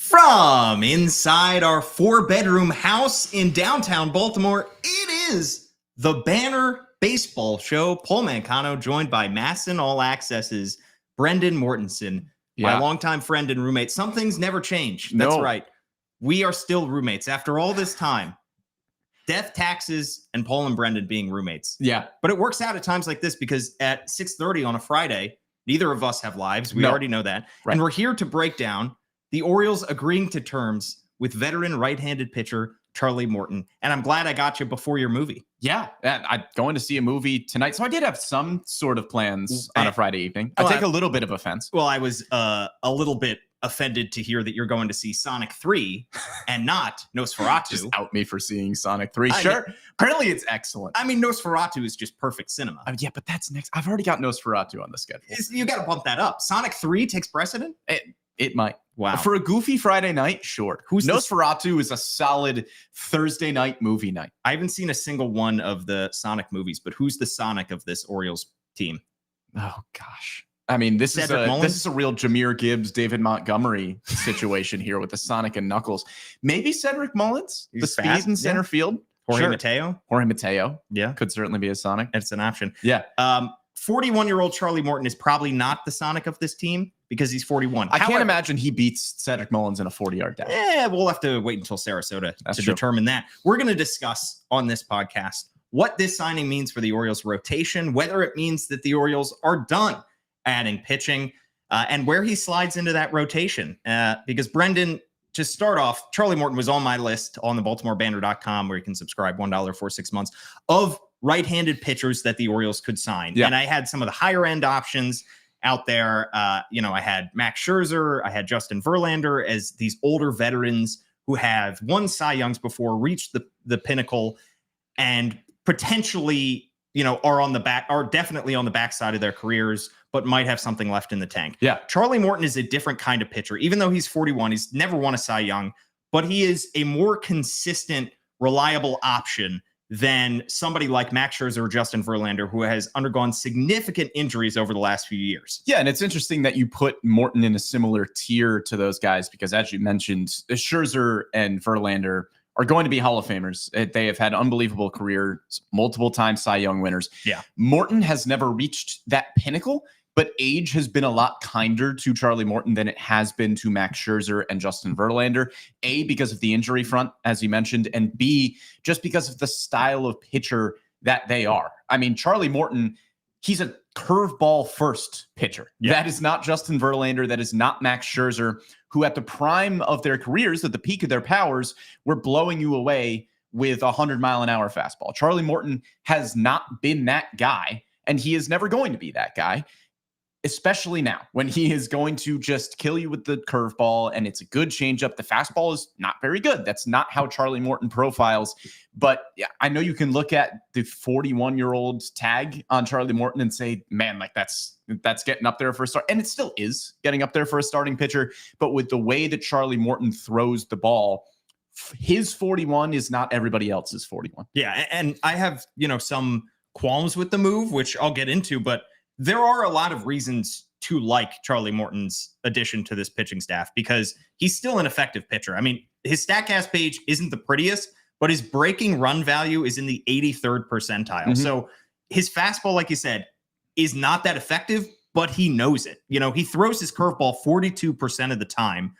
From inside our 4-bedroom house in downtown Baltimore, it is the Banner Baseball Show. Paul Mancano, joined by MASN All Access's Brendan Mortensen, my longtime friend and roommate. Some things never change. That's right. We are still roommates after all this time. Death, taxes, and Paul and Brendan being roommates. Yeah. But it works out at times like this because at 6:30 on a Friday, neither of us have lives. We already know that. Right. And we're here to break down the Orioles agreeing to terms with veteran right-handed pitcher Charlie Morton. And I'm glad I got you before your movie. Yeah, I'm going to see a movie tonight. So I did have some sort of plans on a Friday evening. I take a little bit of offense. Well, I was a little bit offended to hear that you're going to see Sonic 3 and not Nosferatu. Just out me for seeing Sonic 3. Sure. Apparently it's excellent. I mean, Nosferatu is just perfect cinema. Yeah, but that's next. I've already got Nosferatu on the schedule. You got to bump that up. Sonic 3 takes precedent? It might. Wow. For a goofy Friday night, sure. Nosferatu is a solid Thursday night movie night. I haven't seen a single one of the Sonic movies, but who's the Sonic of this Orioles team? Oh, gosh. I mean, this is a real Jahmyr Gibbs, David Montgomery situation here with the Sonic and Knuckles. Maybe Cedric Mullins, the speed in center field. Jorge Mateo. Yeah. Could certainly be a Sonic. It's an option. Yeah. 41-year-old Charlie Morton is probably not the Sonic of this team because he's 41. I can't imagine he beats Cedric Mullins in a 40-yard dash. Yeah, we'll have to wait until Sarasota to determine that. We're going to discuss on this podcast what this signing means for the Orioles rotation, whether it means that the Orioles are done adding pitching, and where he slides into that rotation. Because Brendan, to start off, Charlie Morton was on my list on the BaltimoreBanner.com, where you can subscribe $1 for 6 months, of right-handed pitchers that the Orioles could sign. Yeah. And I had some of the higher-end options out there. I had Max Scherzer, I had Justin Verlander as these older veterans who have won Cy Youngs before, reached the pinnacle, and potentially, are definitely on the backside of their careers, but might have something left in the tank. Yeah. Charlie Morton is a different kind of pitcher. Even though he's 41, he's never won a Cy Young, but he is a more consistent, reliable option than somebody like Max Scherzer or Justin Verlander, who has undergone significant injuries over the last few years. Yeah, and it's interesting that you put Morton in a similar tier to those guys because, as you mentioned, Scherzer and Verlander are going to be Hall of Famers. They have had unbelievable careers, multiple times Cy Young winners. Yeah. Morton has never reached that pinnacle, but age has been a lot kinder to Charlie Morton than it has been to Max Scherzer and Justin Verlander. A, because of the injury front, as you mentioned, and B, just because of the style of pitcher that they are. I mean, Charlie Morton, he's a curveball first pitcher. Yeah. That is not Justin Verlander. That is not Max Scherzer, who at the prime of their careers, at the peak of their powers, were blowing you away with a 100-mile-an-hour fastball. Charlie Morton has not been that guy, and he is never going to be that guy, especially now when he is going to just kill you with the curveball, and it's a good changeup. The fastball is not very good. That's not how Charlie Morton profiles. But yeah, I know you can look at the 41-year-old tag on Charlie Morton and say, man, like that's getting up there for a start. And it still is getting up there for a starting pitcher. But with the way that Charlie Morton throws the ball, his 41 is not everybody else's 41. Yeah, and I have, some qualms with the move, which I'll get into, but there are a lot of reasons to like Charlie Morton's addition to this pitching staff because he's still an effective pitcher. I mean, his StatCast page isn't the prettiest, but his breaking run value is in the 83rd percentile. Mm-hmm. So his fastball, like you said, is not that effective, but he knows it. He throws his curveball 42% of the time,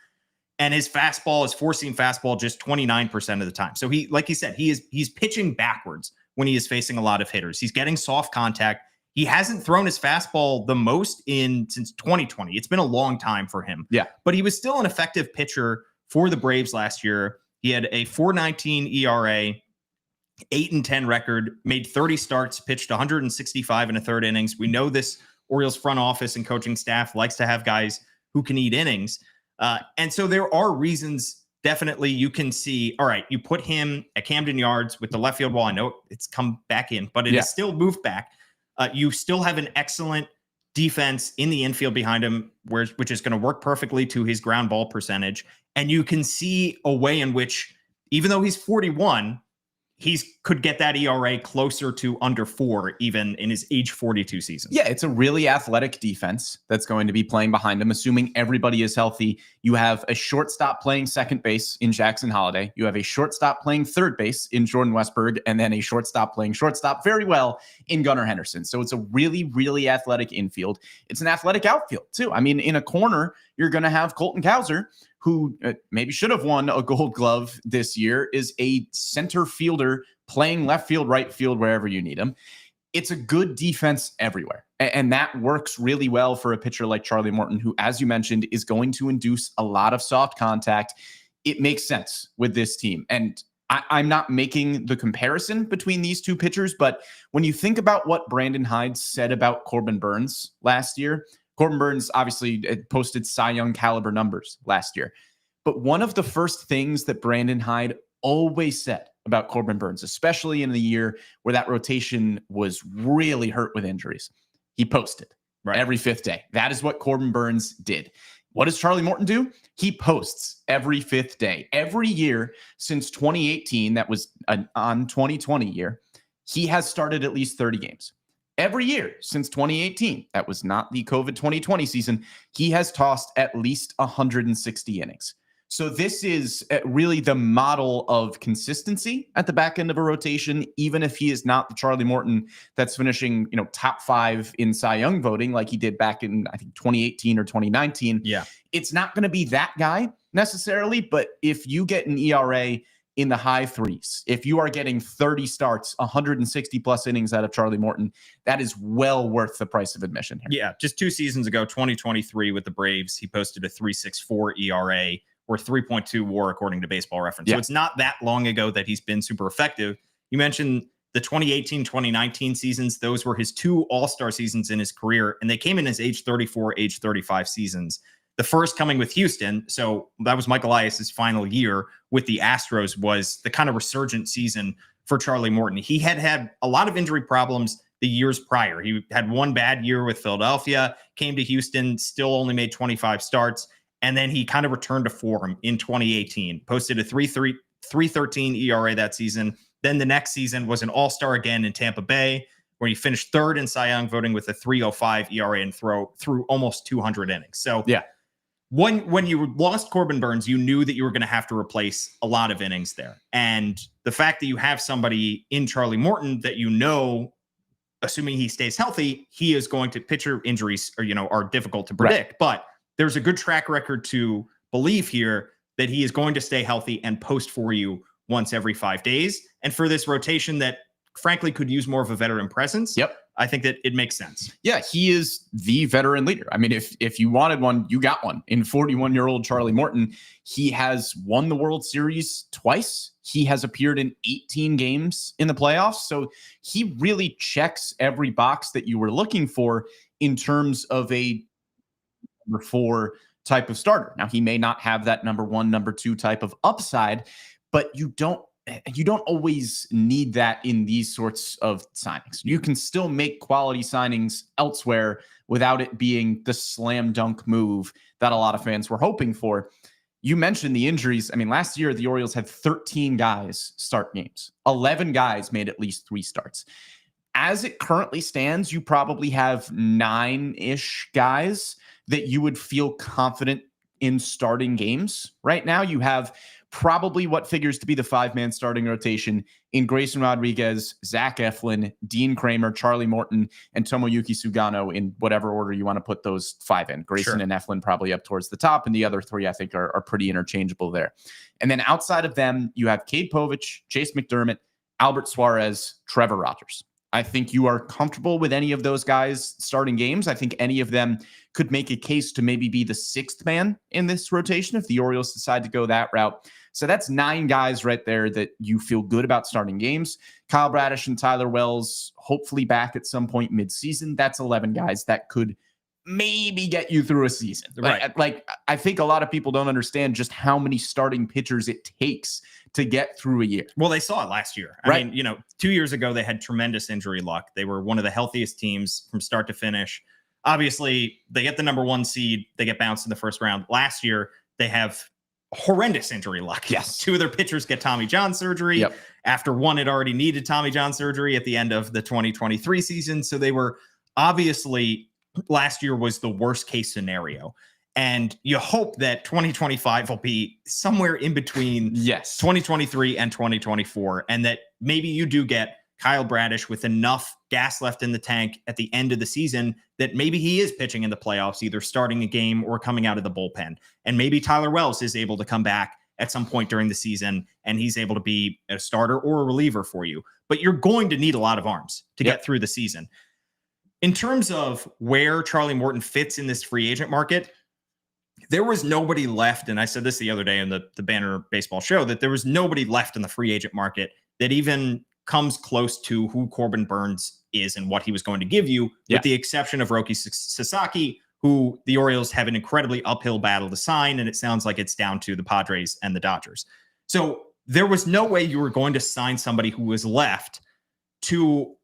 and his fastball, his four-seam fastball, just 29% of the time. So he, like you said, he's pitching backwards when he is facing a lot of hitters. He's getting soft contact. He hasn't thrown his fastball the most since 2020. It's been a long time for him. Yeah. But he was still an effective pitcher for the Braves last year. He had a 4.19 ERA, 8-10 record, made 30 starts, pitched 165 in a third innings. We know this Orioles front office and coaching staff likes to have guys who can eat innings. And so there are reasons definitely you can see, all right, you put him at Camden Yards with the left field wall. I know it's come back in, but it is still moved back. You still have an excellent defense in the infield behind him, which is going to work perfectly to his ground ball percentage. And you can see a way in which, even though he's 41, he's could get that ERA closer to under 4 even in his age 42 season. Yeah, it's a really athletic defense that's going to be playing behind him, assuming everybody is healthy. You have a shortstop playing second base in Jackson Holliday. You have a shortstop playing third base in Jordan Westberg, and then a shortstop playing shortstop very well in Gunnar Henderson. So it's a really, really athletic infield. It's an athletic outfield too. I mean, in a corner, you're going to have Colton Cowser, who maybe should have won a Gold Glove this year, is a center fielder playing left field, right field, wherever you need him. It's a good defense everywhere. And that works really well for a pitcher like Charlie Morton, who, as you mentioned, is going to induce a lot of soft contact. It makes sense with this team. And I'm not making the comparison between these two pitchers, but when you think about what Brandon Hyde said about Corbin Burnes last year, Corbin Burnes obviously posted Cy Young caliber numbers last year. But one of the first things that Brandon Hyde always said about Corbin Burnes, especially in the year where that rotation was really hurt with injuries, he posted every fifth day. That is what Corbin Burnes did. What does Charlie Morton do? He posts every fifth day. Every year since 2018, that was an on 2020 year, he has started at least 30 games. Every year since 2018, that was not the COVID 2020 season, he has tossed at least 160 innings. So this is really the model of consistency at the back end of a rotation, even if he is not the Charlie Morton that's finishing, top 5 in Cy Young voting like he did back in, I think, 2018 or 2019. Yeah. It's not going to be that guy necessarily, but if you get an ERA in the high 3s, if you are getting 30 starts, 160 plus innings out of Charlie Morton, that is well worth the price of admission here. Yeah. Just 2 seasons ago, 2023 with the Braves, he posted a 3.64 ERA. Or 3.2 WAR according to Baseball Reference. Yeah. So it's not that long ago that he's been super effective. You mentioned the 2018, 2019 seasons. Those were his 2 all-star seasons in his career, and they came in as age 34, age 35 seasons. The first coming with Houston, so that was Mike Elias's final year with the Astros, was the kind of resurgent season for Charlie Morton. He had a lot of injury problems the years prior. He had one bad year with Philadelphia, came to Houston, still only made 25 starts. And then he kind of returned to form in 2018, posted a 3.13 ERA that season. Then the next season was an all-star again in Tampa Bay, where he finished 3rd in Cy Young voting with a 3.05 ERA and through almost 200 innings. So yeah, when you lost Corbin Burnes, you knew that you were going to have to replace a lot of innings there. And the fact that you have somebody in Charlie Morton that assuming he stays healthy, he is going to pitcher injuries are difficult to predict. Right. But there's a good track record to believe here that he is going to stay healthy and post for you once every 5 days. And for this rotation that frankly could use more of a veteran presence. Yep. I think that it makes sense. Yeah, he is the veteran leader. I mean, if you wanted one, you got one in 41-year-old Charlie Morton. He has won the World Series twice. He has appeared in 18 games in the playoffs. So he really checks every box that you were looking for in terms of a number 4 type of starter. Now, he may not have that number 1, number 2 type of upside, but you don't always need that in these sorts of signings. You can still make quality signings elsewhere without it being the slam dunk move that a lot of fans were hoping for. You mentioned the injuries. I mean, last year, the Orioles had 13 guys start games. 11 guys made at least 3 starts. As it currently stands, you probably have 9-ish guys that you would feel confident in starting games. Right now, you have probably what figures to be the 5-man starting rotation in Grayson Rodriguez, Zach Eflin, Dean Kramer, Charlie Morton, and Tomoyuki Sugano in whatever order you want to put those 5 in. Grayson and Eflin probably up towards the top, and the other 3 I think are pretty interchangeable there. And then outside of them, you have Cade Povich, Chase McDermott, Albert Suarez, Trevor Rogers. I think you are comfortable with any of those guys starting games. I think any of them could make a case to maybe be the 6th man in this rotation if the Orioles decide to go that route. So that's 9 guys right there that you feel good about starting games. Kyle Bradish and Tyler Wells, hopefully back at some point mid-season. That's 11 guys that could maybe get you through a season. Right. Like I think a lot of people don't understand just how many starting pitchers it takes to get through a year. Well, they saw it last year. I mean, 2 years ago, they had tremendous injury luck. They were one of the healthiest teams from start to finish. Obviously, they get the number 1 seed. They get bounced in the first round. Last year, they have horrendous injury luck. Yes. Two of their pitchers get Tommy John surgery. Yep. After one had already needed Tommy John surgery at the end of the 2023 season. So they were obviously, last year was the worst case scenario. And you hope that 2025 will be somewhere in between 2023 and 2024. And that maybe you do get Kyle Bradish with enough gas left in the tank at the end of the season that maybe he is pitching in the playoffs, either starting a game or coming out of the bullpen. And maybe Tyler Wells is able to come back at some point during the season and he's able to be a starter or a reliever for you. But you're going to need a lot of arms to get through the season. In terms of where Charlie Morton fits in this free agent market, there was nobody left, and I said this the other day in the Banner Baseball show, that there was nobody left in the free agent market that even comes close to who Corbin Burnes is and what he was going to give you, with the exception of Roki Sasaki, who the Orioles have an incredibly uphill battle to sign, and it sounds like it's down to the Padres and the Dodgers. So there was no way you were going to sign somebody who was left to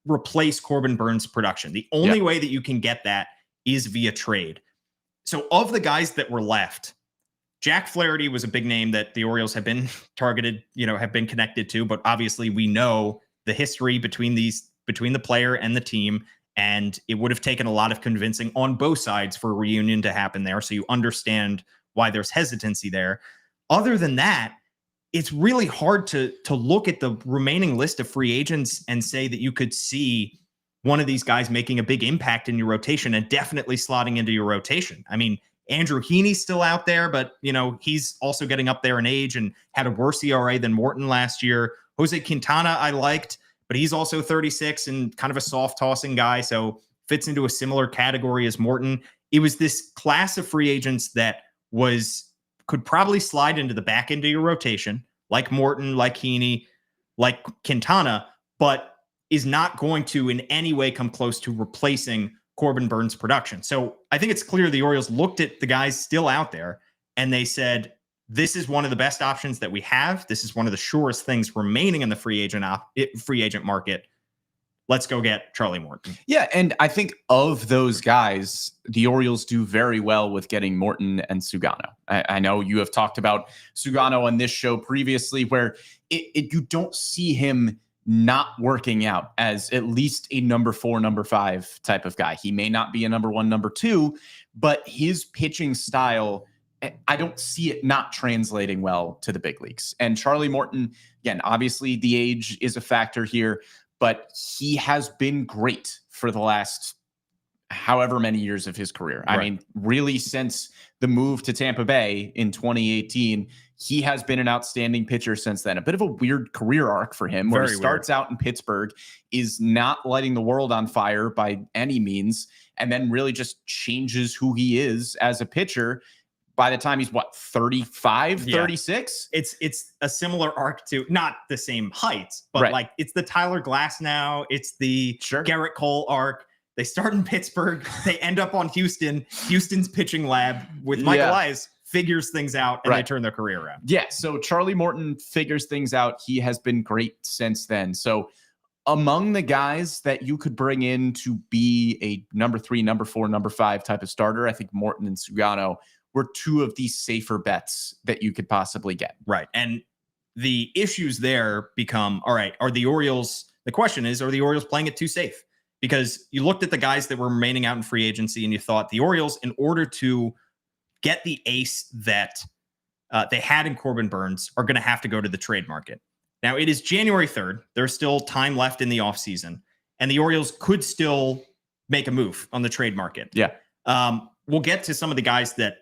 replace Corbin Burnes' production. The only way that you can get that is via trade. So of the guys that were left, Jack Flaherty was a big name that the Orioles have been targeted, have been connected to, but obviously we know the history between the player and the team, and it would have taken a lot of convincing on both sides for a reunion to happen there. So you understand why there's hesitancy there. Other than that, it's really hard to look at the remaining list of free agents and say that you could see one of these guys making a big impact in your rotation and definitely slotting into your rotation. I mean, Andrew Heaney's still out there, but he's also getting up there in age and had a worse ERA than Morton last year. Jose Quintana I liked, but he's also 36 and kind of a soft tossing guy, so fits into a similar category as Morton. It was this class of free agents that could probably slide into the back end of your rotation, like Morton, like Heaney, like Quintana, but is not going to in any way come close to replacing Corbin Burnes' production. So I think it's clear the Orioles looked at the guys still out there and they said, this is one of the best options that we have. This is one of the surest things remaining in the free agent market. Let's go get Charlie Morton. Yeah, and I think of those guys, the Orioles do very well with getting Morton and Sugano. I know you have talked about Sugano on this show previously, where you don't see him not working out as at least a number 4, number 5 type of guy. He may not be a number 1, number 2, but his pitching style, I don't see it not translating well to the big leagues. And Charlie Morton, again, obviously the age is a factor here, but he has been great for the last however many years of his career. Right. I mean, really since the move to Tampa Bay in 2018, he has been an outstanding pitcher since then. A bit of a weird career arc for him, where he starts out in Pittsburgh, is not lighting the world on fire by any means, and then really just changes who he is as a pitcher by the time he's 35, 36. It's a similar arc to, not the same heights, but like it's the Tyler Glasnow, it's the Garrett Cole arc. They start in Pittsburgh, they end up on Houston. Houston's pitching lab with Michael Elias figures things out, and they turn their career around. Yeah, so Charlie Morton figures things out. He has been great since then. So among the guys that you could bring in to be a number 3, number 4, number 5 type of starter, I think Morton and Sugano were two of the safer bets that you could possibly get. Right. And the issues there become, all right, the question is, are the Orioles playing it too safe? Because you looked at the guys that were remaining out in free agency and you thought the Orioles, in order to get the ace that they had in Corbin Burnes, are going to have to go to the trade market. Now, it is January 3rd. There's still time left in the offseason, and the Orioles could still make a move on the trade market. Yeah. We'll get to some of the guys that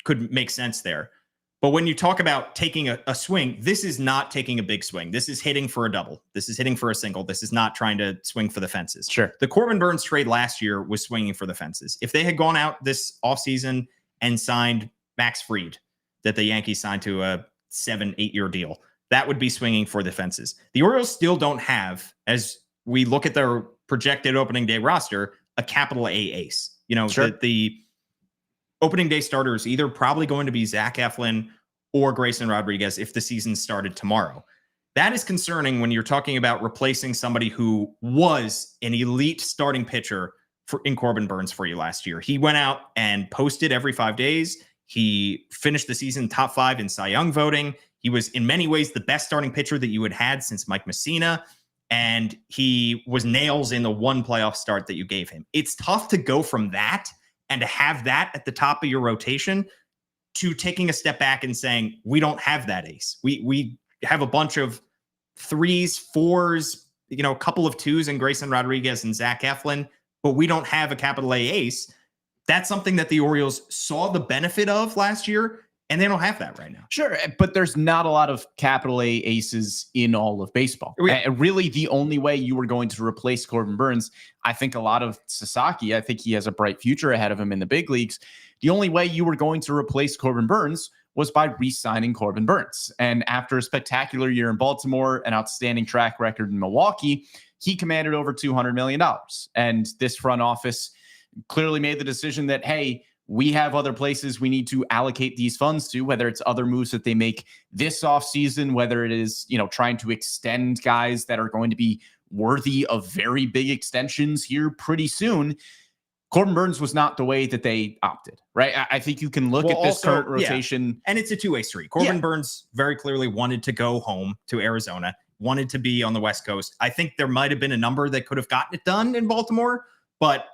could make sense there. But when you talk about taking a swing, this is not taking a big swing. This is hitting for a double. This is hitting for a single. This is not trying to swing for the fences. Sure. The Corbin Burnes trade last year was swinging for the fences. If they had gone out this offseason and signed Max Fried, that the Yankees signed to a 7-8 year deal, that would be swinging for the fences. The Orioles still don't have, as we look at their projected opening day roster, a capital A ace. The opening day starter is either probably going to be Zach Eflin or Grayson Rodriguez if the season started tomorrow. That is concerning when you're talking about replacing somebody who was an elite starting pitcher in Corbin Burnes for you last year. He went out and posted every 5 days. He finished the season top 5 in Cy Young voting. He was in many ways the best starting pitcher that you had since Mike Messina. And he was nails in the one playoff start that you gave him. It's tough to go from that and to have that at the top of your rotation to taking a step back and saying, we don't have that ace. We have a bunch of 3s, 4s, a couple of 2s in Grayson Rodriguez and Zach Eflin, but we don't have a capital A ace. That's something that the Orioles saw the benefit of last year, and they don't have that right now. Sure, but there's not a lot of capital A aces in all of baseball. Really, the only way you were going to replace Corbin Burnes, I think a lot of Sasaki, I think he has a bright future ahead of him in the big leagues. The only way you were going to replace Corbin Burnes was by re-signing Corbin Burnes. And after a spectacular year in Baltimore, an outstanding track record in Milwaukee, he commanded over $200 million. And this front office clearly made the decision that, hey, we have other places we need to allocate these funds to, whether it's other moves that they make this offseason, whether it is, trying to extend guys that are going to be worthy of very big extensions here pretty soon. Corbin Burnes was not the way that they opted, right? I think you can look at this current rotation. Yeah. And it's a two-way street. Corbin Burnes very clearly wanted to go home to Arizona, wanted to be on the West Coast. I think there might have been a number that could have gotten it done in Baltimore, but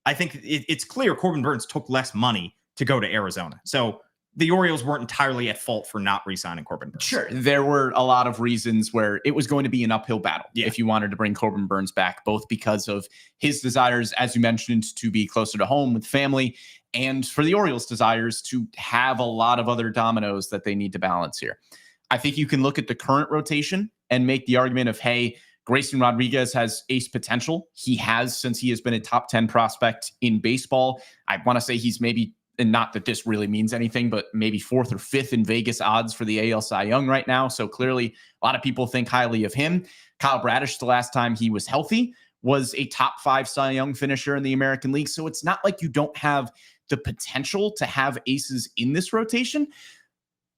I think it's clear Corbin Burnes took less money to go to Arizona. So the Orioles weren't entirely at fault for not re-signing Corbin Burnes. Sure. There were a lot of reasons where it was going to be an uphill battle if you wanted to bring Corbin Burnes back, both because of his desires, as you mentioned, to be closer to home with family, and for the Orioles' desires to have a lot of other dominoes that they need to balance here. I think you can look at the current rotation and make the argument of, hey, Grayson Rodriguez has ace potential. He has since he has been a top 10 prospect in baseball. I want to say he's maybe, and not that this really means anything, but maybe 4th or 5th in Vegas odds for the AL Cy Young right now. So clearly a lot of people think highly of him. Kyle Bradish, the last time he was healthy, was a top 5 Cy Young finisher in the American League. So it's not like you don't have the potential to have aces in this rotation.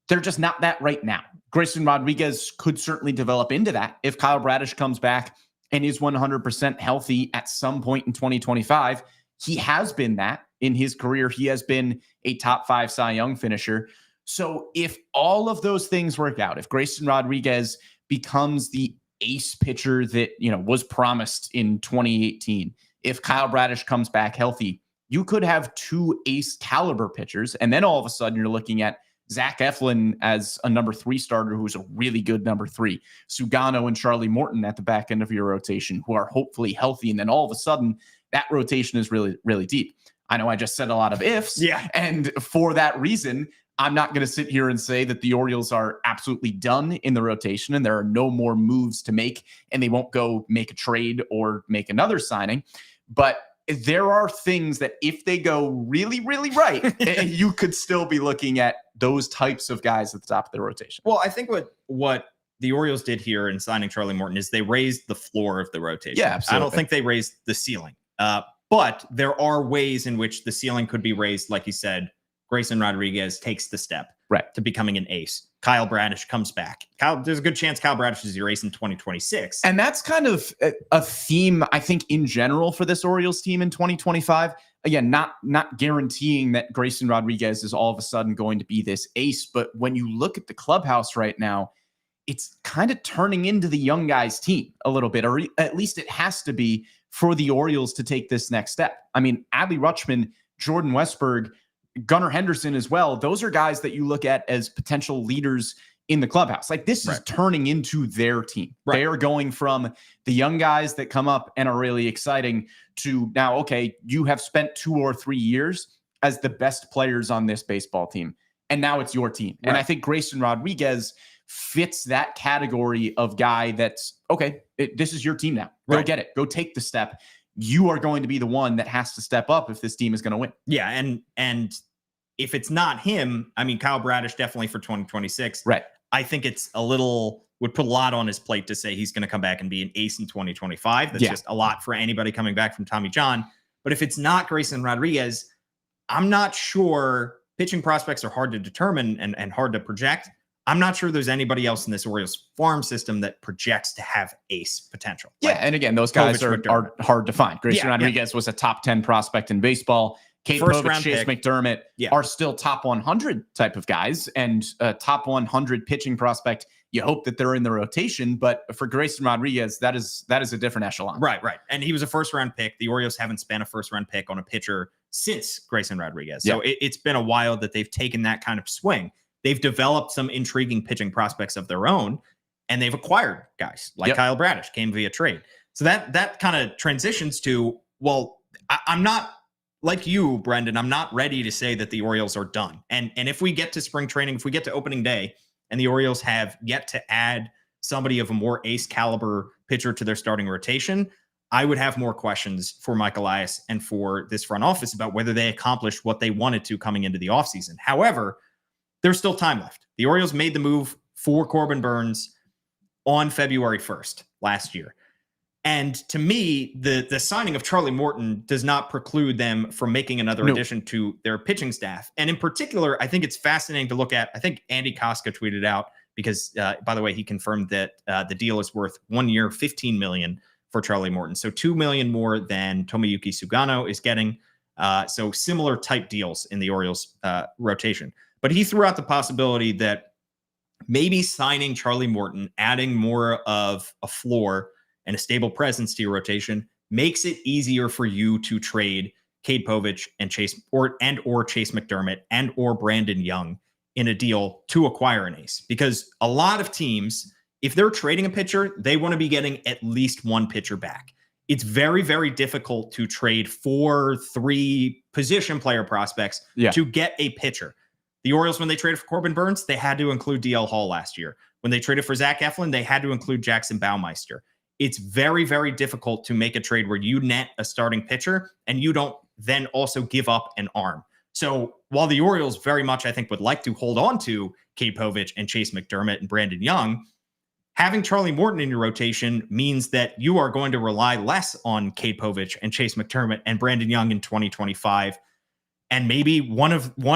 They're just not that right now. Grayson Rodriguez could certainly develop into that if Kyle Bradish comes back and is 100% healthy at some point in 2025. He has been that in his career. He has been a top 5 Cy Young finisher. So if all of those things work out, if Grayson Rodriguez becomes the ace pitcher that, was promised in 2018, if Kyle Bradish comes back healthy, you could have 2 ace caliber pitchers. And then all of a sudden you're looking at Zach Eflin as a number 3 starter who's a really good number 3. Sugano and Charlie Morton at the back end of your rotation who are hopefully healthy. And then all of a sudden, that rotation is really, really deep. I know I just said a lot of ifs. Yeah. And for that reason, I'm not going to sit here and say that the Orioles are absolutely done in the rotation and there are no more moves to make and they won't go make a trade or make another signing. But there are things that if they go really, really right, you could still be looking at those types of guys at the top of the rotation. Well, I think what the Orioles did here in signing Charlie Morton is they raised the floor of the rotation. Yeah, absolutely. I don't think they raised the ceiling. But there are ways in which the ceiling could be raised. Like you said, Grayson Rodriguez takes the step to becoming an ace. Kyle Bradish comes back. There's a good chance Kyle Bradish is your ace in 2026. And that's kind of a theme, I think, in general for this Orioles team in 2025. Again, not guaranteeing that Grayson Rodriguez is all of a sudden going to be this ace. But when you look at the clubhouse right now, it's kind of turning into the young guys team a little bit, or at least it has to be for the Orioles to take this next step. I mean, Adley Rutschman, Jordan Westberg, Gunnar Henderson as well. Those are guys that you look at as potential leaders in the clubhouse. Like this is turning into their team. They are going from the young guys that come up and are really exciting to now, okay, you have spent 2 or 3 years as the best players on this baseball team. And now it's your team. And I think Grayson Rodriguez fits that category of guy that's, okay, this is your team now. Go get it. Go take the step. You are going to be the one that has to step up if this team is going to win. Yeah, and if it's not him, I mean, Kyle Bradish definitely for 2026. Right. I think it's would put a lot on his plate to say he's going to come back and be an ace in 2025. That's just a lot for anybody coming back from Tommy John. But if it's not Grayson Rodriguez, I'm not sure. Pitching prospects are hard to determine and hard to project. I'm not sure there's anybody else in this Orioles farm system that projects to have ace potential. Yeah, and again, those guys are hard to find. Grayson Rodriguez was a top 10 prospect in baseball, Cade First Povich, round Chase pick. McDermott Yeah. are still top 100 type of guys, and a top 100 pitching prospect. You hope that they're in the rotation, but for Grayson Rodriguez, that is a different echelon. Right. And he was a first round pick. The Orioles haven't spent a first round pick on a pitcher since Grayson Rodriguez. So it's been a while that they've taken that kind of swing. They've developed some intriguing pitching prospects of their own, and they've acquired guys like Kyle Bradish, came via trade. So that kind of transitions to, well, I'm not like you, Brendan. I'm not ready to say that the Orioles are done. And if we get to spring training, if we get to opening day and the Orioles have yet to add somebody of a more ace caliber pitcher to their starting rotation, I would have more questions for Mike Elias and for this front office about whether they accomplished what they wanted to coming into the offseason. However, there's still time left. The Orioles made the move for Corbin Burnes on February 1st last year. And to me, the signing of Charlie Morton does not preclude them from making another addition to their pitching staff. And in particular, I think it's fascinating to look at. I think Andy Koska tweeted out, because, by the way, he confirmed that the deal is worth 1 year, $15 million for Charlie Morton. So $2 million more than Tomoyuki Sugano is getting. So similar type deals in the Orioles rotation. But he threw out the possibility that maybe signing Charlie Morton, adding more of a floor and a stable presence to your rotation, makes it easier for you to trade Cade Povich and Chase or Chase McDermott and or Brandon Young in a deal to acquire an ace. Because a lot of teams, if they're trading a pitcher, they want to be getting at least one pitcher back. It's very, very difficult to trade 3 position player prospects to get a pitcher. The Orioles, when they traded for Corbin Burnes, they had to include DL Hall last year. When they traded for Zach Eflin, they had to include Jackson Baumeister. It's very, very difficult to make a trade where you net a starting pitcher and you don't then also give up an arm. So while the Orioles very much, I think, would like to hold on to Cade Povich and Chase McDermott and Brandon Young, having Charlie Morton in your rotation means that you are going to rely less on Cade Povich and Chase McDermott and Brandon Young in 2025. And maybe one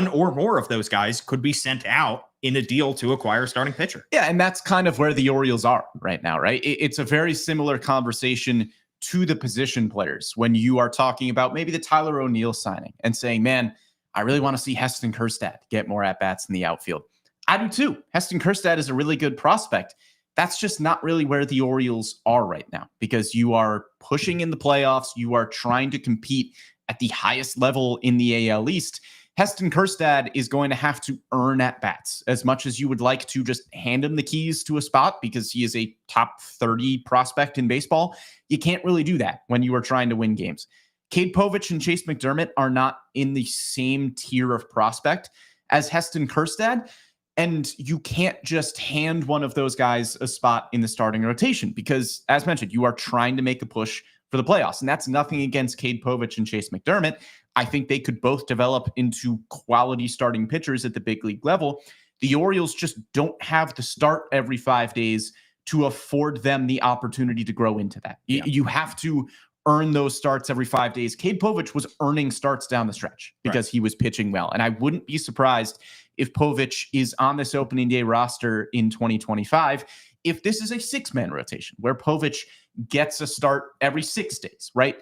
or more of those guys could be sent out in a deal to acquire a starting pitcher. Yeah, and that's kind of where the Orioles are right now, right? It's a very similar conversation to the position players when you are talking about maybe the Tyler O'Neill signing and saying, man, I really want to see Heston Kjerstad get more at-bats in the outfield. I do too. Heston Kjerstad is a really good prospect. That's just not really where the Orioles are right now, because you are pushing in the playoffs. You are trying to compete at the highest level in the AL East. Heston Kjerstad is going to have to earn at-bats as much as you would like to just hand him the keys to a spot because he is a top 30 prospect in baseball. You can't really do that when you are trying to win games. Cade Povich and Chase McDermott are not in the same tier of prospect as Heston Kjerstad, and you can't just hand one of those guys a spot in the starting rotation because, as mentioned, you are trying to make a push for the playoffs. And that's nothing against Cade Povich and Chase McDermott. I think they could both develop into quality starting pitchers at the big league level. The Orioles just don't have the start every 5 days to afford them the opportunity to grow into that. You have to earn those starts every 5 days. Cade Povich was earning starts down the stretch because he was pitching well. And I wouldn't be surprised if Povich is on this opening day roster in 2025 if this is a 6-man rotation where Povich gets a start every 6 days, right?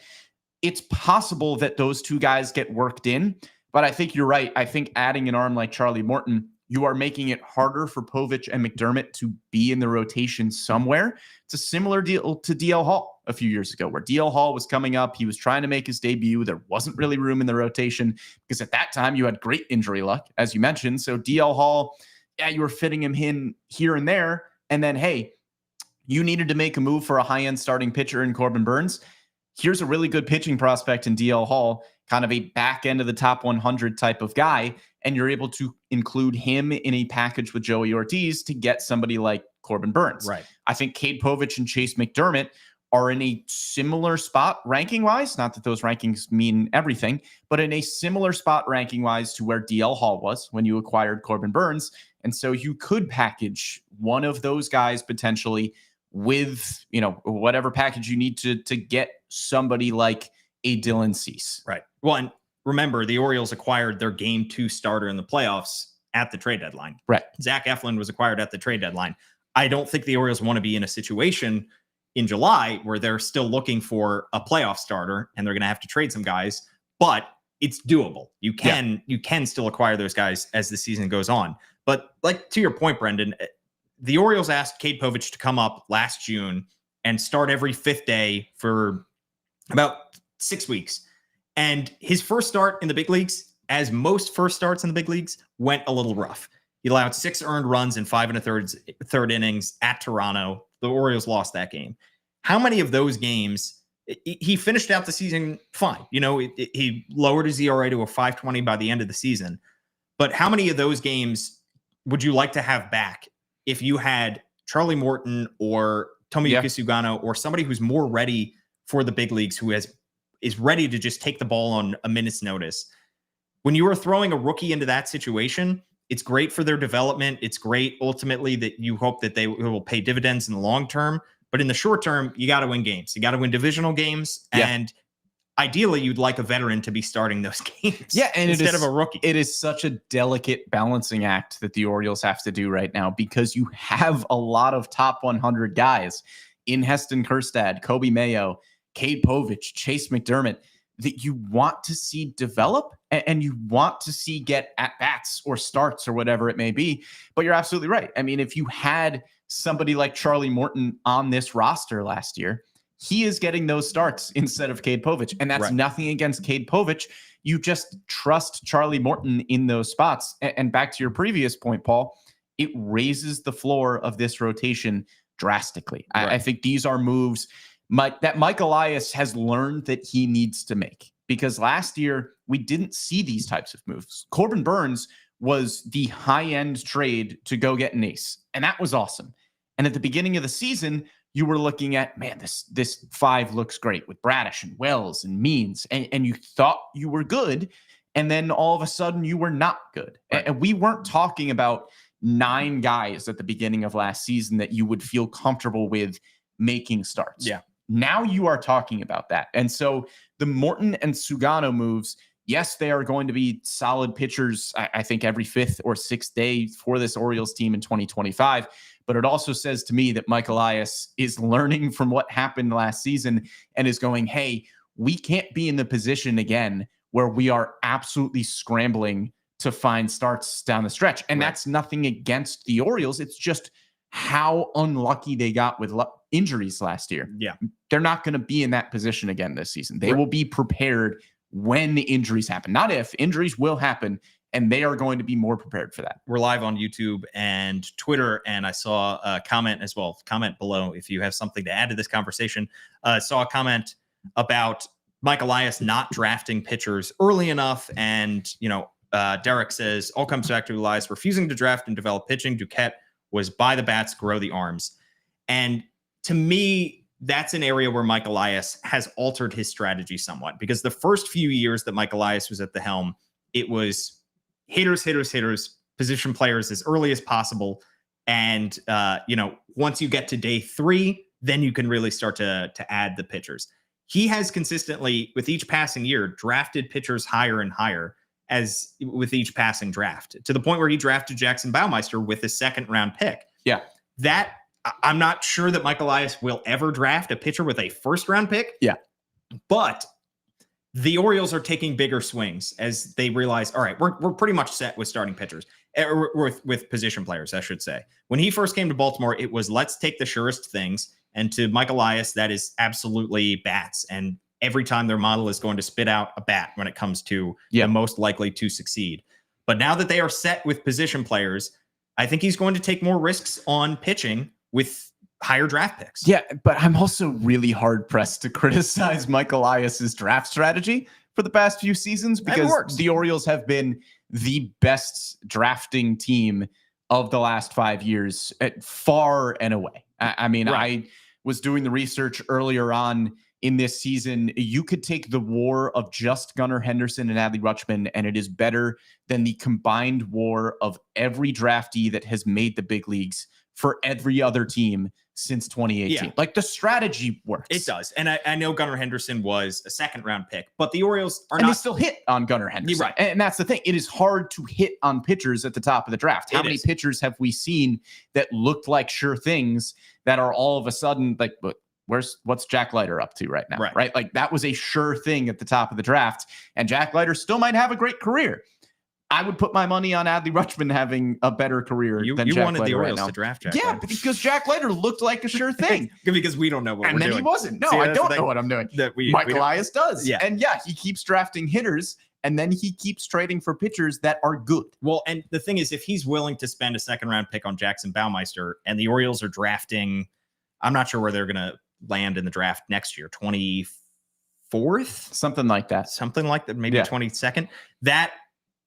It's possible that those two guys get worked in, but I think you're right. I think adding an arm like Charlie Morton, you are making it harder for Povich and McDermott to be in the rotation somewhere. It's a similar deal to DL Hall a few years ago, where DL Hall was coming up. He was trying to make his debut. There wasn't really room in the rotation because at that time you had great injury luck, as you mentioned. So DL Hall, you were fitting him in here and there. And then, hey, you needed to make a move for a high-end starting pitcher in Corbin Burnes. Here's a really good pitching prospect in DL Hall, kind of a back end of the top 100 type of guy, and you're able to include him in a package with Joey Ortiz to get somebody like Corbin Burnes. Right. I think Cade Povich and Chase McDermott are in a similar spot ranking-wise, not that those rankings mean everything, but in a similar spot ranking-wise to where DL Hall was when you acquired Corbin Burnes. And so you could package one of those guys potentially with, whatever package you need to get somebody like a Dylan Cease. Right. Well, and remember, the Orioles acquired their Game 2 starter in the playoffs at the trade deadline. Right. Zach Eflin was acquired at the trade deadline. I don't think the Orioles want to be in a situation in July where they're still looking for a playoff starter and they're going to have to trade some guys. But it's doable. You can still acquire those guys as the season goes on. But like to your point, Brendan, the Orioles asked Cade Povich to come up last June and start every 5th day for about 6 weeks. And his first start in the big leagues, as most first starts in the big leagues, went a little rough. He allowed 6 earned runs in 5 1/3 innings at Toronto. The Orioles lost that game. How many of those games? He finished out the season fine. He lowered his ERA to a 5.20 by the end of the season. But how many of those games would you like to have back if you had Charlie Morton or Tomoyuki Sugano or somebody who's more ready for the big leagues, who is ready to just take the ball on a minute's notice? When you are throwing a rookie into that situation, it's great for their development. It's great ultimately that you hope that they will pay dividends in the long term. But in the short term, you got to win games. You got to win divisional games. Yeah. And ideally, you'd like a veteran to be starting those games and instead of a rookie. It is such a delicate balancing act that the Orioles have to do right now, because you have a lot of top 100 guys in Heston Kjerstad, Kobe Mayo, Cade Povich, Chase McDermott, that you want to see develop and you want to see get at-bats or starts or whatever it may be. But you're absolutely right. I mean, if you had somebody like Charlie Morton on this roster last year, he is getting those starts instead of Cade Povich. And that's nothing against Cade Povich. You just trust Charlie Morton in those spots. And back to your previous point, Paul, it raises the floor of this rotation drastically. I think these are moves that Mike Elias has learned that he needs to make, because last year we didn't see these types of moves. Corbin Burns was the high-end trade to go get an ace, and that was awesome. And at the beginning of the season, you were looking at, man, this 5 looks great with Bradish and Wells and Means, and you thought you were good, and then all of a sudden you were not good. And we weren't talking about 9 guys at the beginning of last season that you would feel comfortable with making starts. Yeah. Now you are talking about that. And so the Morton and Sugano moves, yes, they are going to be solid pitchers, I think, every 5th or 6th day for this Orioles team in 2025. But it also says to me that Mike Elias is learning from what happened last season and is going, hey, we can't be in the position again where we are absolutely scrambling to find starts down the stretch. And that's nothing against the Orioles. It's just how unlucky they got with injuries last year. Yeah. They're not going to be in that position again this season. They will be prepared when the injuries happen, not if. Injuries will happen, and they are going to be more prepared for that. We're live on YouTube and Twitter, and I saw a comment as well. Comment below if you have something to add to this conversation. Saw a comment about Mike Elias not drafting pitchers early enough, and Derek says, all comes back to Elias refusing to draft and develop pitching. Duquette was buy the bats, grow the arms. And to me, that's an area where Mike Elias has altered his strategy somewhat, because the first few years that Mike Elias was at the helm, it was hitters, position players as early as possible. And, once you get to day 3, then you can really start to add the pitchers. He has consistently, with each passing year, drafted pitchers higher and higher as with each passing draft, to the point where he drafted Jackson Baumeister with his 2nd round pick. Yeah. That I'm not sure that Mike Elias will ever draft a pitcher with a 1st round pick. Yeah. But the Orioles are taking bigger swings as they realize, all right, we're pretty much set with starting pitchers, with position players, I should say. When he first came to Baltimore, it was let's take the surest things. And to Mike Elias, that is absolutely bats. And every time their model is going to spit out a bat when it comes to the most likely to succeed. But now that they are set with position players, I think he's going to take more risks on pitching with higher draft picks. Yeah, but I'm also really hard pressed to criticize Mike Elias's draft strategy for the past few seasons, because the Orioles have been the best drafting team of the last 5 years, far and away. I mean, I was doing the research earlier on in this season. You could take the WAR of just Gunnar Henderson and Adley Rutschman, and it is better than the combined WAR of every draftee that has made the big leagues for every other team since 2018. Yeah. Like, the strategy works. It does. And I know Gunnar Henderson was a 2nd round pick, but the Orioles are not. They still hit on Gunnar Henderson. Right. And that's the thing. It is hard to hit on pitchers at the top of the draft. How many pitchers have we seen that looked like sure things that are all of a sudden like, what's Jack Leiter up to right now? Right. Right. Like that was a sure thing at the top of the draft. And Jack Leiter still might have a great career. I would put my money on Adley Rutschman having a better career than you Jack wanted Leiter the Orioles right now. to draft Jack Yeah, Leiter. because Jack Leiter looked like a sure thing. Because we don't know what and we're then doing. he wasn't. No, See, I don't know what I'm doing. Mike Elias does. Yeah. And yeah, he keeps drafting hitters, and then he keeps trading for pitchers that are good. Well, and the thing is, if he's willing to spend a second-round pick on Jackson Baumeister, and the Orioles are drafting, I'm not sure where they're going to land in the draft next year, 24th? Something like that. Something like that, maybe 22nd. That,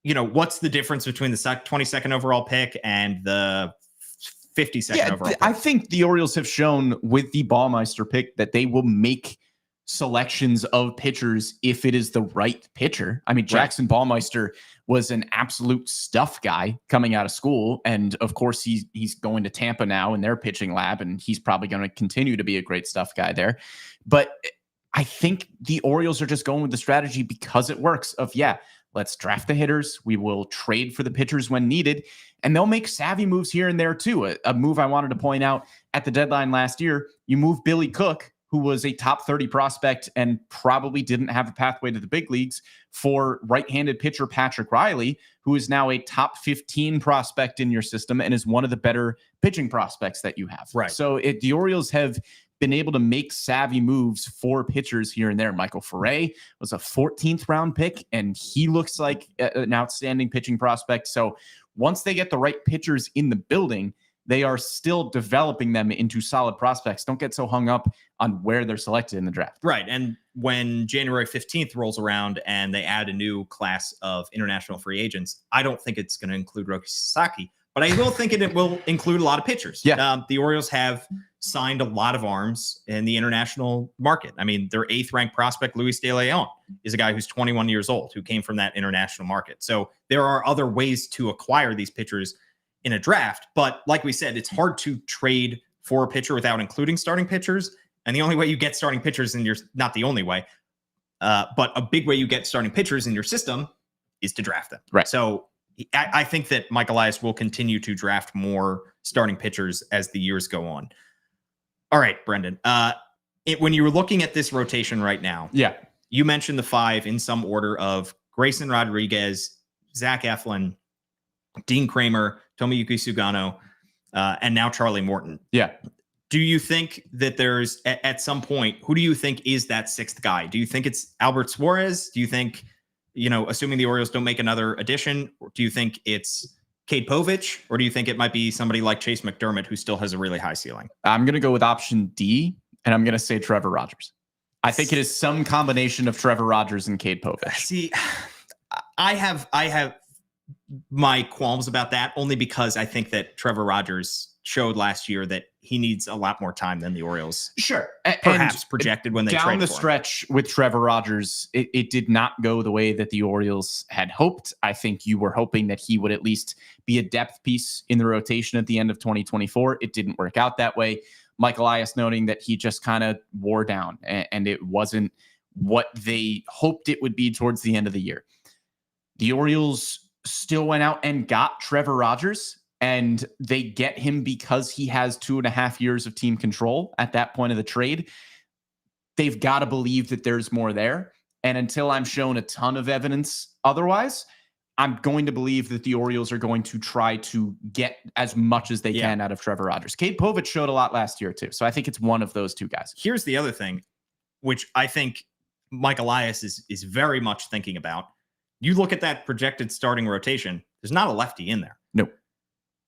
what's the difference between the 22nd overall pick and the 52nd overall pick? I think the Orioles have shown with the Baumeister pick that they will make selections of pitchers if it is the right pitcher. I mean, Jackson Baumeister was an absolute stuff guy coming out of school. And of course, he's going to Tampa now in their pitching lab, and he's probably going to continue to be a great stuff guy there. But I think the Orioles are just going with the strategy because it works of, let's draft the hitters. We will trade for the pitchers when needed, and they'll make savvy moves here and there too. A move I wanted to point out at the deadline last year, you move Billy Cook, who was a top 30 prospect and probably didn't have a pathway to the big leagues, for right-handed pitcher Patrick Riley, who is now a top 15 prospect in your system and is one of the better pitching prospects that you have. Right. So the Orioles have been able to make savvy moves for pitchers here and there. Michael Ferré was a 14th round pick, and he looks like an outstanding pitching prospect. So once they get the right pitchers in the building, they are still developing them into solid prospects. Don't get so hung up on where they're selected in the draft. Right. And when January 15th rolls around and they add a new class of international free agents, I don't think it's going to include Roki Sasaki, but I will think it will include a lot of pitchers. Yeah. The Orioles have signed a lot of arms in the international market. I mean, their 8th ranked prospect, Luis De Leon, is a guy who's 21 years old, who came from that international market. So there are other ways to acquire these pitchers in a draft. But like we said, it's hard to trade for a pitcher without including starting pitchers. And the only way you get starting pitchers in your, not the only way, but a big way you get starting pitchers in your system is to draft them. Right. So I think that Mike Elias will continue to draft more starting pitchers as the years go on. All right, Brendan, when you were looking at this rotation right now, you mentioned the 5 in some order of Grayson Rodriguez, Zach Eflin, Dean Kramer, Tomoyuki Sugano, and now Charlie Morton. Yeah. Do you think that there's, at some point, who do you think is that 6th guy? Do you think it's Albert Suarez? Do you think, assuming the Orioles don't make another addition, do you think it's Cade Povich, or do you think it might be somebody like Chase McDermott, who still has a really high ceiling? I'm going to go with option D, and I'm going to say Trevor Rogers. I think it is some combination of Trevor Rogers and Cade Povich. See, I have my qualms about that, only because I think that Trevor Rogers showed last year that he needs a lot more time than the Orioles perhaps projected when they down traded the for him. stretch with Trevor Rogers. It did not go the way that the Orioles had hoped. I think you were hoping that he would at least be a depth piece in the rotation at the end of 2024. It didn't work out that way. Mike Elias noting that he just kind of wore down, and it wasn't what they hoped it would be towards the end of the year. The Orioles still went out and got Trevor Rogers, and they get him because he has 2.5 years of team control at that point of the trade. They've got to believe that there's more there. And until I'm shown a ton of evidence otherwise, I'm going to believe that the Orioles are going to try to get as much as they can out of Trevor Rogers. Cade Povich showed a lot last year too. So I think it's one of those two guys. Here's the other thing, which I think Mike Elias is very much thinking about. You look at that projected starting rotation, there's not a lefty in there. No.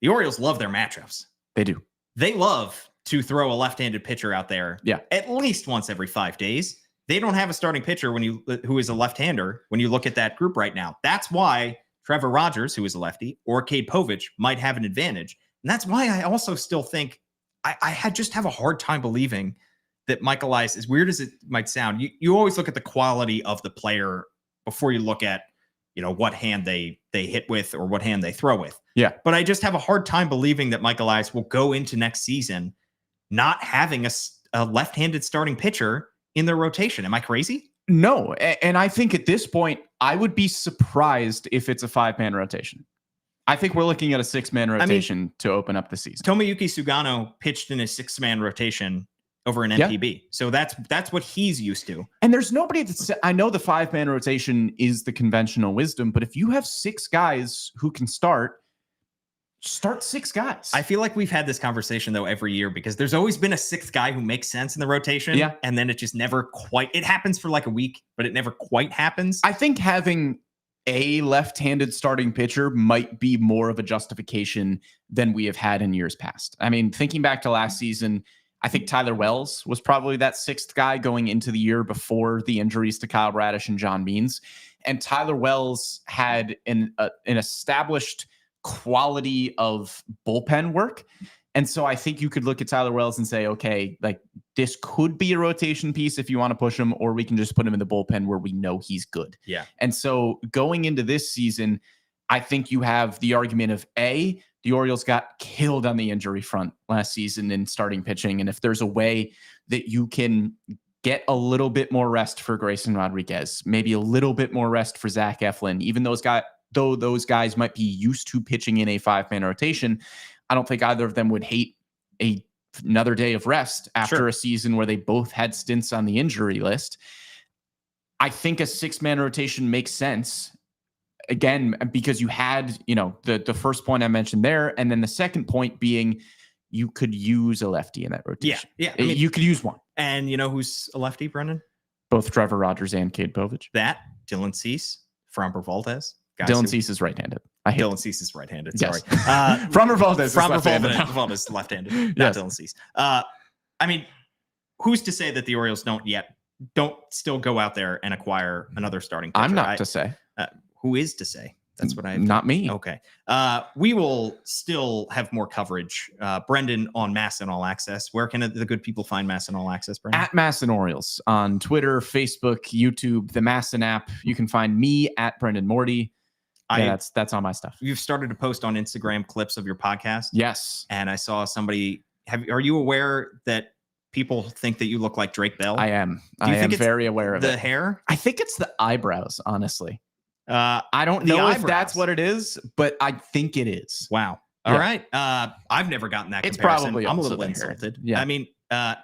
The Orioles love their matchups. They do. They love to throw a left-handed pitcher out there at least once every 5 days. They don't have a starting pitcher who is a left-hander when you look at that group right now. That's why Trevor Rogers, who is a lefty, or Cade Povich might have an advantage. And that's why I also still think I just have a hard time believing that Mike Elias, as weird as it might sound, you always look at the quality of the player before you look at, what hand they hit with or what hand they throw with. Yeah. But I just have a hard time believing that Mike Elias will go into next season not having a left-handed starting pitcher in their rotation. Am I crazy? No. And I think at this point, I would be surprised if it's a 5-man rotation. I think we're looking at a 6-man rotation to open up the season. Tomoyuki Sugano pitched in a 6-man rotation over an NPB. So that's what he's used to. And there's nobody that's, I know the 5-man rotation is the conventional wisdom, but if you have 6 guys who can start 6 guys. I feel like we've had this conversation though every year because there's always been a 6th guy who makes sense in the rotation. Yeah. And then it just never quite, it happens for like a week, but it never quite happens. I think having a left-handed starting pitcher might be more of a justification than we have had in years past. I mean, thinking back to last season, I think Tyler Wells was probably that 6th guy going into the year before the injuries to Kyle Bradish and John Means. And Tyler Wells had an established quality of bullpen work. And so I think you could look at Tyler Wells and say, okay, like this could be a rotation piece if you want to push him, or we can just put him in the bullpen where we know he's good. Yeah. And so going into this season, I think you have the argument of the Orioles got killed on the injury front last season in starting pitching. And if there's a way that you can get a little bit more rest for Grayson Rodriguez, maybe a little bit more rest for Zach Eflin, even though those guys might be used to pitching in a 5-man rotation, I don't think either of them would hate another day of rest after a season where they both had stints on the injury list. I think a 6-man rotation makes sense. Again, because you had, the first point I mentioned there, and then the second point being you could use a lefty in that rotation. Yeah. I mean, you could use one. And you know who's a lefty, Brendan? Both Trevor Rogers and Cade Povich. Dylan Cease, Framber Valdez. Dylan Cease is right-handed. Dylan Cease is right-handed. Sorry. Yes. Framber Valdez is left-handed. Not Yes. Dylan Cease. I mean, who's to say that the Orioles don't still go out there and acquire another starting pitcher? I'm not to say. Who is to say? That's what Not me. Okay. We will still have more coverage. Brendan on MASN All Access. Where can the good people find MASN All Access, Brendan? At MASN Orioles on Twitter, Facebook, YouTube, the MASN app. You can find me at Brendan Morty. That's on my stuff. You've started to post on Instagram clips of your podcast. Yes. And I saw somebody. Are you aware that people think that you look like Drake Bell? I am. I am very aware of the it. hair? I think it's the eyebrows, honestly. I don't know if that's what it is, but I think it is. Wow. All right. I've never gotten that It's comparison. probably I'm a also little the hair. insulted. Yeah. I mean,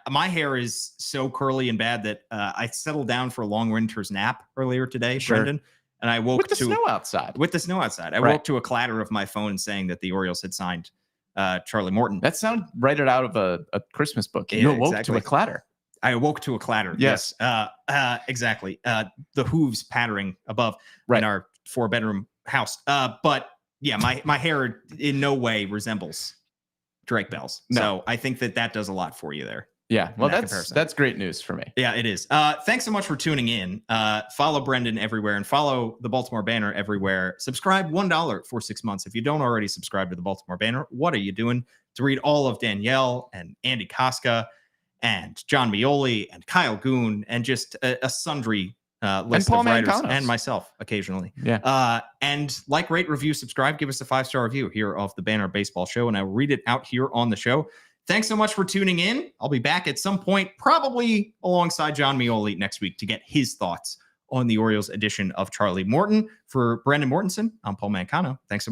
my hair is so curly and bad that I settled down for a long winter's nap earlier today, Brendan. And I woke with the snow outside. I woke to a clatter of my phone saying that the Orioles had signed Charlie Morton. That sounded right out of a Christmas book. Yeah, You awoke to a clatter. I awoke to a clatter. Yes. Exactly. The hooves pattering above Right. in our 4-bedroom house. But yeah, my hair in no way resembles Drake Bell's. No. So I think that does a lot for you there. Yeah. Well, that that's comparison. great news for me. Yeah, it is. Thanks so much for tuning in. Follow Brendan everywhere and follow the Baltimore Banner everywhere. Subscribe $1 for 6 months. If you don't already subscribe to the Baltimore Banner, what are you doing? To read all of Danielle and Andy Koska and John Mioli and Kyle Goon and just a sundry list of writers Mancanos. and myself occasionally. Yeah. And like, rate, review, subscribe, give us a 5-star review here of the Banner Baseball Show, and I will read it out here on the show. Thanks so much for tuning in. I'll be back at some point, probably alongside John Mioli next week to get his thoughts on the Orioles edition of Charlie Morton. For Brendan Mortensen, I'm Paul Mancano. Thanks so much.